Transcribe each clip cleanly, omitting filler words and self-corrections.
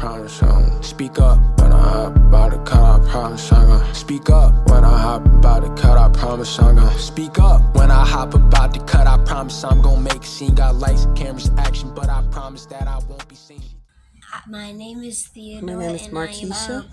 promise I'm gonna speak up when I hop about to cut. I promise I'm gonna speak up when I hop about to cut. I promise I'm gonna speak up when I hop about to cut. I promise I'm gonna make a scene. Got lights, cameras, action, but I promise that I won't be seen. My name is Theodore. My name is and Markeshia.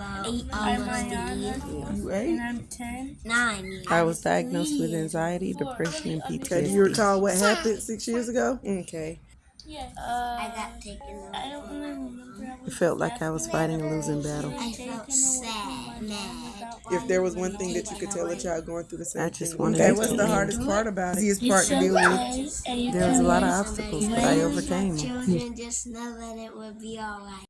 I am about 8 years old. You 8? And I'm 10. 9 years. I was diagnosed with anxiety, depression, and PTSD. Okay, do you recall what happened 6 years ago? Okay. Yeah. I got taken away. I don't really remember. It felt like I was fighting a losing battle. I felt sad, mad. If there was one thing that you could tell a child going through the same I just thing. wanted Okay, to what's tell the them. hardest part about it? Easiest part to deal with? There was a lot of obstacles, but I overcame them. Children, just know that it will be alright.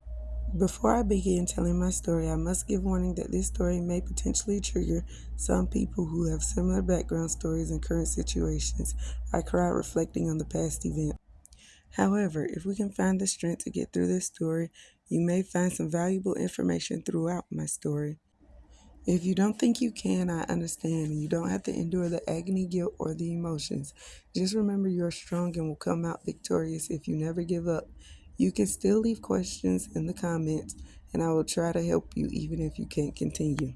Before I begin telling my story, I must give warning that this story may potentially trigger some people who have similar background stories and current situations. I cried reflecting on the past event. However, if we can find the strength to get through this story, you may find some valuable information throughout my story. If you don't think you can, I understand, and you don't have to endure the agony, guilt, or the emotions. Just remember you're strong and will come out victorious if you never give up. You can still leave questions in the comments, and I will try to help you even if you can't continue.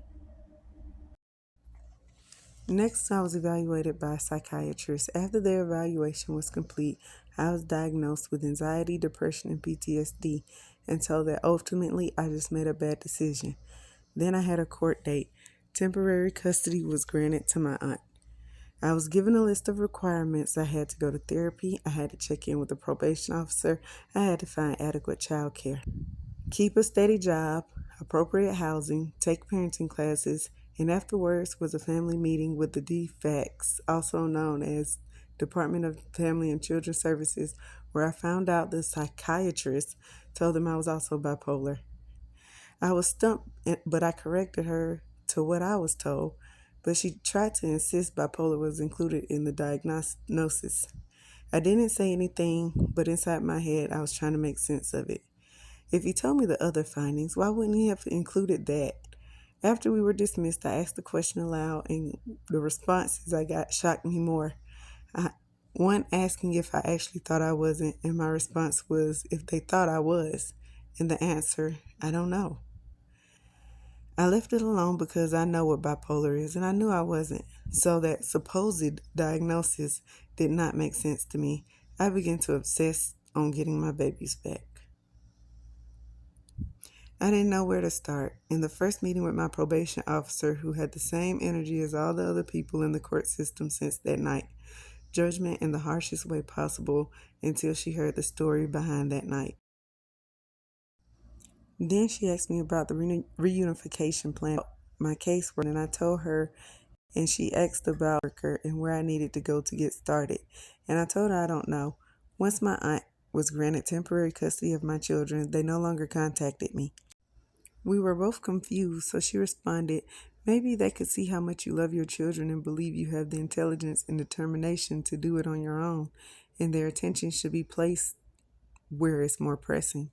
Next, I was evaluated by a psychiatrist. After their evaluation was complete, I was diagnosed with anxiety, depression, and PTSD, and told that ultimately I just made a bad decision. Then I had a court date. Temporary custody was granted to my aunt. I was given a list of requirements. I had to go to therapy. I had to check in with the probation officer. I had to find adequate child care. Keep a steady job, appropriate housing, take parenting classes, and afterwards was a family meeting with the DFACS, also known as Department of Family and Children Services, where I found out the psychiatrist told them I was also bipolar. I was stumped, but I corrected her to what I was told, but she tried to insist bipolar was included in the diagnosis. I didn't say anything, but inside my head, I was trying to make sense of it. If he told me the other findings, why wouldn't he have included that? After we were dismissed, I asked the question aloud, and the responses I got shocked me more. One asking if I actually thought I wasn't, and my response was if they thought I was, and the answer, I don't know. I left it alone because I know what bipolar is, and I knew I wasn't. So that supposed diagnosis did not make sense to me. I began to obsess on getting my babies back. I didn't know where to start. In the first meeting with my probation officer, who had the same energy as all the other people in the court system since that night, judgment in the harshest way possible until she heard the story behind that night. Then she asked me about the reunification plan, my casework, and I told her, and she asked about worker and where I needed to go to get started. And I told her I don't know. Once my aunt was granted temporary custody of my children, they no longer contacted me. We were both confused, so she responded, maybe they could see how much you love your children and believe you have the intelligence and determination to do it on your own, and their attention should be placed where it's more pressing.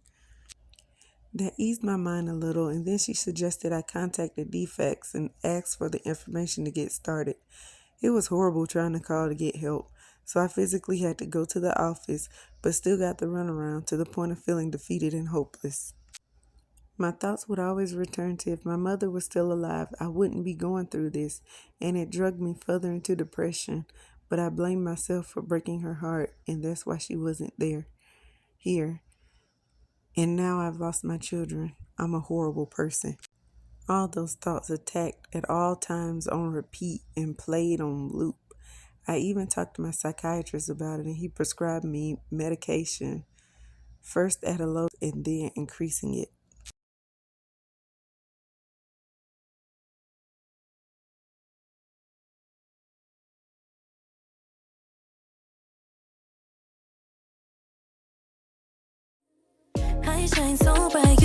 That eased my mind a little, and then she suggested I contact the DFACS and ask for the information to get started. It was horrible trying to call to get help, so I physically had to go to the office, but still got the runaround to the point of feeling defeated and hopeless. My thoughts would always return to if my mother was still alive, I wouldn't be going through this, and it dragged me further into depression, but I blamed myself for breaking her heart, and that's why she wasn't here. And now I've lost my children. I'm a horrible person. All those thoughts attacked at all times on repeat and played on loop. I even talked to my psychiatrist about it, and he prescribed me medication, first at a low and then increasing it. I shine so bright.